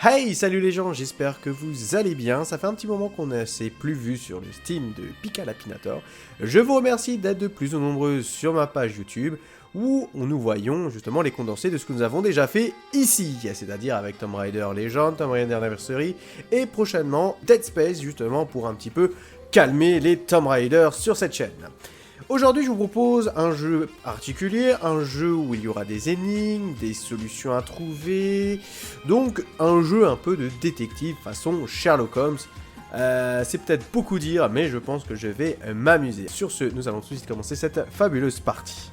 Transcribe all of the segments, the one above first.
Hey, salut les gens, j'espère que vous allez bien. Ça fait un petit moment qu'on ne s'est plus vu sur le Steam de Pika Lapinator. Je vous remercie d'être de plus en nombreux sur ma page YouTube, où nous voyons justement les condensés de ce que nous avons déjà fait ici, c'est-à-dire avec Tomb Raider Legend, Tomb Raider Anniversary, et prochainement Dead Space, justement pour un petit peu calmer les Tomb Raider sur cette chaîne. Aujourd'hui, je vous propose un jeu particulier, un jeu où il y aura des énigmes, des solutions à trouver, donc un jeu un peu de détective façon Sherlock Holmes. C'est peut-être beaucoup dire, mais je pense que je vais m'amuser. Sur ce, nous allons tout de suite commencer cette fabuleuse partie.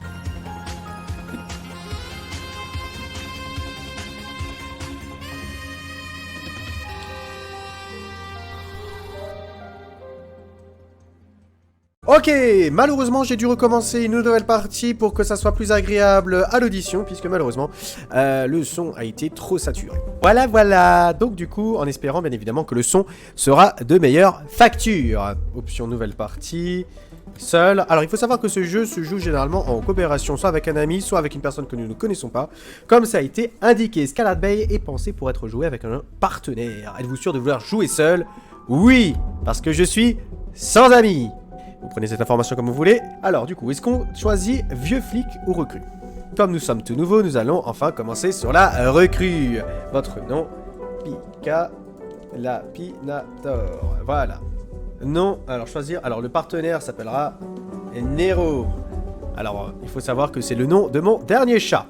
Ok, malheureusement j'ai dû recommencer une nouvelle partie pour que ça soit plus agréable à l'audition, puisque malheureusement le son a été trop saturé. Voilà, donc du coup, en espérant bien évidemment que le son sera de meilleure facture. Option nouvelle partie, seul. Alors il faut savoir que ce jeu se joue généralement en coopération, soit avec un ami, soit avec une personne que nous ne connaissons pas. Comme ça a été indiqué, Scarlet Bay est pensé pour être joué avec un partenaire. Êtes-vous sûr de vouloir jouer seul? Oui, parce que je suis sans amis. Vous prenez cette information comme vous voulez. Alors du coup, est-ce qu'on choisit vieux flic ou recrue? Comme nous sommes tout nouveaux, nous allons enfin commencer sur la recrue. Votre nom, Pika Lapinator. Voilà. Non, alors choisir. Alors le partenaire s'appellera Nero. Alors il faut savoir que c'est le nom de mon dernier chat.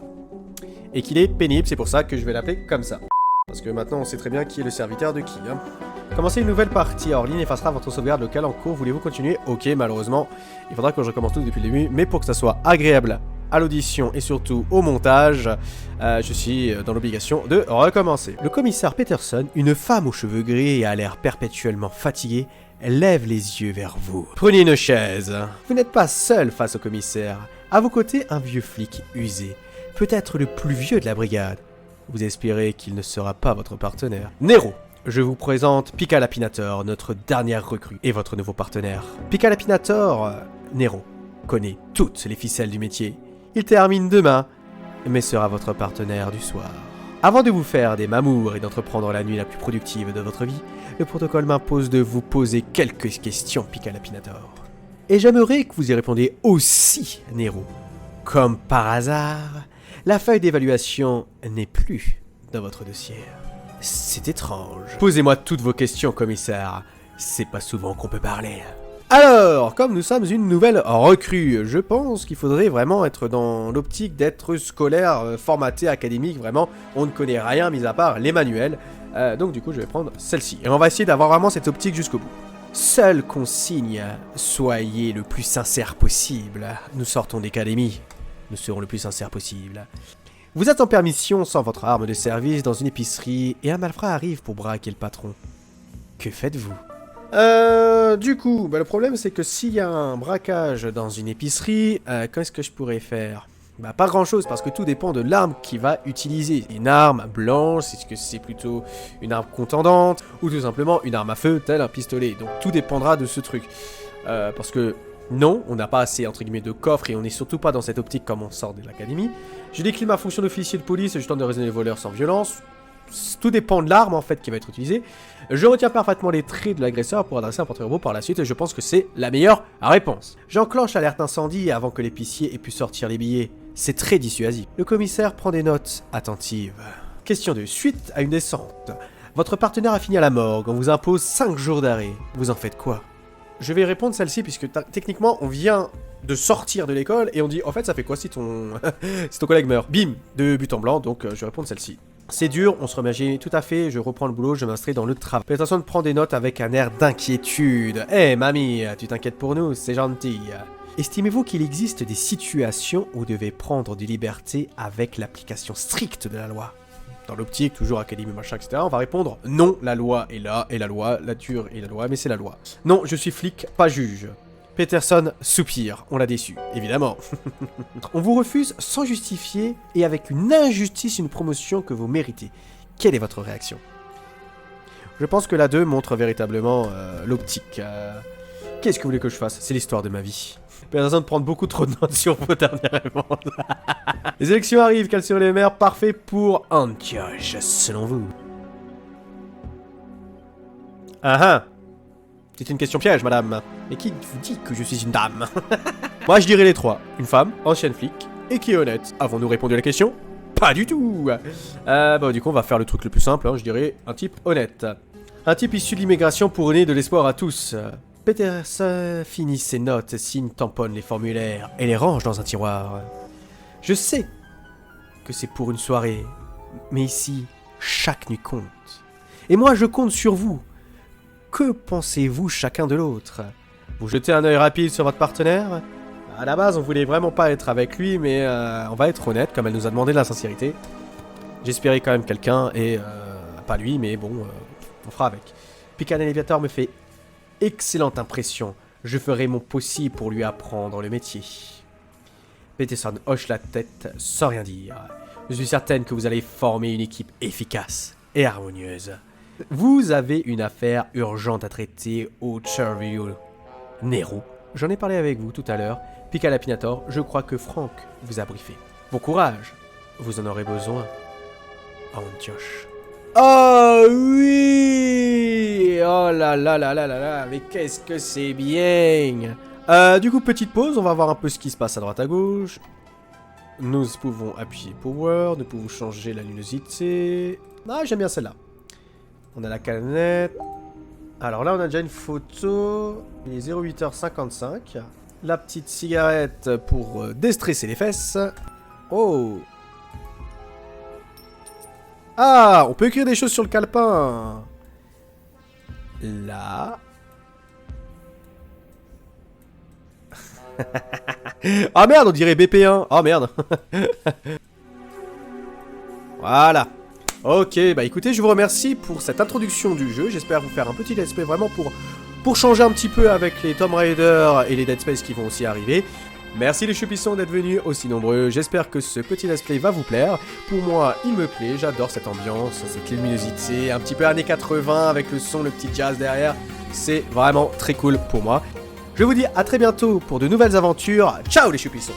Et qu'il est pénible, c'est pour ça que je vais l'appeler comme ça. Parce que maintenant on sait très bien qui est le serviteur de qui. Commencez une nouvelle partie. Alors, Lynn effacera votre sauvegarde locale en cours. Voulez-vous continuer? Ok, malheureusement, il faudra que je recommence tout depuis le début. Mais pour que ça soit agréable à l'audition et surtout au montage, je suis dans l'obligation de recommencer. Le commissaire Peterson, une femme aux cheveux gris et à l'air perpétuellement fatiguée, lève les yeux vers vous. Prenez une chaise. Vous n'êtes pas seul face au commissaire. À vos côtés, un vieux flic usé. Peut-être le plus vieux de la brigade. Vous espérez qu'il ne sera pas votre partenaire. Nero. Je vous présente Pika Lapinator, notre dernière recrue, et votre nouveau partenaire. Pika Lapinator, Nero, connaît toutes les ficelles du métier. Il termine demain, mais sera votre partenaire du soir. Avant de vous faire des mamours et d'entreprendre la nuit la plus productive de votre vie, le protocole m'impose de vous poser quelques questions, Pika Lapinator. Et j'aimerais que vous y répondiez aussi, Nero. Comme par hasard, la feuille d'évaluation n'est plus dans votre dossier. C'est étrange. Posez-moi toutes vos questions, commissaire. C'est pas souvent qu'on peut parler. Alors, comme nous sommes une nouvelle recrue, je pense qu'il faudrait vraiment être dans l'optique d'être scolaire, formaté, académique, vraiment. On ne connaît rien, mis à part les manuels. Donc du coup, je vais prendre celle-ci. Et on va essayer d'avoir vraiment cette optique jusqu'au bout. Seule consigne, soyez le plus sincère possible. Nous sortons d'académie. Nous serons le plus sincères possible. Vous êtes en permission sans votre arme de service dans une épicerie et un malfrat arrive pour braquer le patron. Que faites-vous? Du coup, le problème c'est que s'il y a un braquage dans une épicerie, qu'est-ce que je pourrais faire? Pas grand-chose parce que tout dépend de l'arme qu'il va utiliser. Une arme blanche, est-ce que c'est plutôt une arme contendante ou tout simplement une arme à feu, tel un pistolet. Donc tout dépendra de ce truc. Parce que non, on n'a pas assez entre guillemets de coffre et on n'est surtout pas dans cette optique comme on sort de l'académie. Je décline ma fonction d'officier de police et je tente de raisonner les voleurs sans violence. Tout dépend de l'arme en fait qui va être utilisée. Je retiens parfaitement les traits de l'agresseur pour adresser un portrait-robot par la suite et je pense que c'est la meilleure réponse. J'enclenche l'alerte incendie avant que l'épicier ait pu sortir les billets. C'est très dissuasif. Le commissaire prend des notes attentives. Question 2. Suite à une descente. Votre partenaire a fini à la morgue. On vous impose 5 jours d'arrêt. Vous en faites quoi? Je vais répondre celle-ci puisque techniquement on vient de sortir de l'école et on dit en fait ça fait quoi si ton si ton collègue meurt? Bim, de but en blanc, donc je vais répondre celle-ci. C'est dur, on se remet tout à fait, je reprends le boulot, je m'inscris dans le travail. Peterson prend des notes avec un air d'inquiétude. Eh mamie, tu t'inquiètes pour nous, c'est gentil. Estimez-vous qu'il existe des situations où vous devez prendre des libertés avec l'application stricte de la loi? Dans l'optique, toujours académie, machin, etc. On va répondre non, la loi est là, et la loi, la dure est la loi, mais c'est la loi. Non, je suis flic, pas juge. Peterson soupire, on l'a déçu, évidemment. On vous refuse sans justifier et avec une injustice une promotion que vous méritez. Quelle est votre réaction? Je pense que la 2 montre véritablement l'optique. Qu'est-ce que vous voulez que je fasse? C'est l'histoire de ma vie. Peterson prend beaucoup trop de notes sur vos dernières réponses. Les élections arrivent, quels sont les maires parfaits pour Antioche, selon vous? Ah ah. C'est une question piège, madame. Mais qui vous dit que je suis une dame? Moi, je dirais les trois. Une femme, ancienne flic, et qui est honnête. Avons-nous répondu à la question? Pas du tout. Bon, du coup, on va faire le truc le plus simple, hein, je dirais un type honnête. Un type issu de l'immigration pour donner de l'espoir à tous. Peters finit ses notes, signe, tamponne les formulaires et les range dans un tiroir. Je sais que c'est pour une soirée, mais ici, chaque nuit compte. Et moi, je compte sur vous. Que pensez-vous chacun de l'autre? Vous jetez un œil rapide sur votre partenaire? À la base, on voulait vraiment pas être avec lui, mais on va être honnête, comme elle nous a demandé de la sincérité. J'espérais quand même quelqu'un, et pas lui, mais bon, on fera avec. Pican Elevator me fait excellente impression. Je ferai mon possible pour lui apprendre le métier. Peterson hoche la tête sans rien dire. Je suis certaine que vous allez former une équipe efficace et harmonieuse. Vous avez une affaire urgente à traiter au Cherville. Nero, j'en ai parlé avec vous tout à l'heure. Pican Lapinator, je crois que Frank vous a briefé. Bon courage, vous en aurez besoin. Antioche. Oh oui! Oh là là là là là là, mais qu'est-ce que c'est bien! Du coup, petite pause, on va voir un peu ce qui se passe à droite à gauche. Nous pouvons appuyer Power, nous pouvons changer la luminosité. Ah, j'aime bien celle-là. On a la canette. Alors là, on a déjà une photo. Il est 08h55. La petite cigarette pour déstresser les fesses. Oh! Ah, on peut écrire des choses sur le calepin. Là. Ah merde, on dirait BP1. Ah merde. Voilà. Ok, bah écoutez, je vous remercie pour cette introduction du jeu. J'espère vous faire un petit let's play vraiment pour changer un petit peu avec les Tomb Raider et les Dead Space qui vont aussi arriver. Merci les chupissons d'être venus aussi nombreux, j'espère que ce petit let's play va vous plaire. Pour moi, il me plaît, j'adore cette ambiance, cette luminosité, un petit peu années 80 avec le son, le petit jazz derrière. C'est vraiment très cool pour moi. Je vous dis à très bientôt pour de nouvelles aventures. Ciao les chupissons!